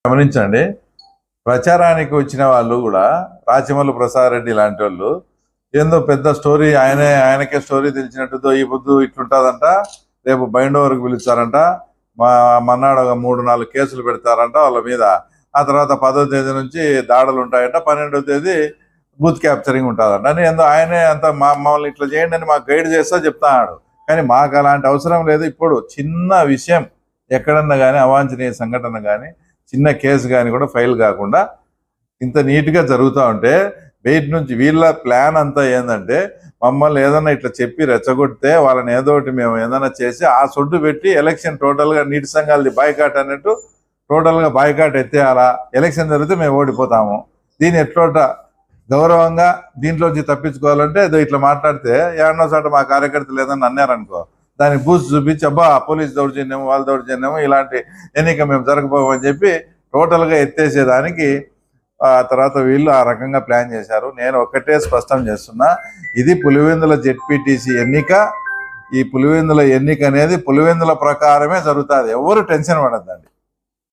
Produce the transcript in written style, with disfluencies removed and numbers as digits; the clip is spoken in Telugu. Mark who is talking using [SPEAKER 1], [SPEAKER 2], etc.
[SPEAKER 1] గమనించండి, ప్రచారానికి వచ్చిన వాళ్ళు కూడా రాచమల్లు ప్రసాద్ రెడ్డి లాంటి వాళ్ళు ఏందో పెద్ద స్టోరీ ఆయనకే స్టోరీ తెలిసినట్టుతో ఈ పొద్దు ఇట్లుంటుందంట, రేపు బైండ్ ఓవర్కి పిలుస్తారంట, మన్నాడు 3-4 కేసులు పెడతారంట వాళ్ళ మీద. ఆ తర్వాత 10వ తేదీ నుంచి దాడులు ఉంటాయంట, 12వ తేదీ బూత్ క్యాప్చరింగ్ ఉంటుందంట అని ఏందో ఆయనే అంత మమ్మల్ని ఇట్లా చేయండి అని మాకు గైడ్ చేస్తా చెప్తాడు. కానీ మాకు అలాంటి అవసరం లేదు. ఇప్పుడు చిన్న విషయం ఎక్కడన్నా కానీ అవాంఛనీయ సంఘటన కానీ చిన్న కేసు కానీ కూడా ఫైల్ కాకుండా ఇంత నీట్గా జరుగుతూ ఉంటే బయట నుంచి వీళ్ళ ప్లాన్ అంతా ఏంటంటే మమ్మల్ని ఏదన్నా ఇట్లా చెప్పి రెచ్చగొడితే వాళ్ళని ఏదో ఒకటి మేము ఏదైనా చేసి ఆ సొడ్డు పెట్టి ఎలక్షన్ టోటల్గా నీటి సంఘాలది బాయ్కాట్ అన్నట్టు టోటల్గా బాయ్కాట్ ఎత్తేయాలా, ఎలక్షన్ జరిగితే మేము ఓడిపోతాము, దీన్ని ఎట్లోట గౌరవంగా దీంట్లోంచి తప్పించుకోవాలంటే ఏదో ఇట్లా మాట్లాడితే ఏడనో చోట మా కార్యకర్తలు ఏదన్నా అన్నారనుకో దానికి బూస్ చూపించి అబ్బా పోలీస్ దౌర్జన్యం వాళ్ళ దౌర్జన్యం ఇలాంటి ఎన్నిక మేము జరగబోమని చెప్పి టోటల్గా ఎత్తేసేదానికి ఆ తర్వాత వీళ్ళు ఆ రకంగా ప్లాన్ చేశారు. నేను ఒక్కటే స్పష్టం చేస్తున్నా, ఇది పులివెందుల జెడ్పీటీసీ ఎన్నిక. ఈ పులివెందుల ఎన్నిక అనేది పులివెందుల ప్రకారమే జరుగుతుంది, ఎవరు టెన్షన్ పడద్దండి.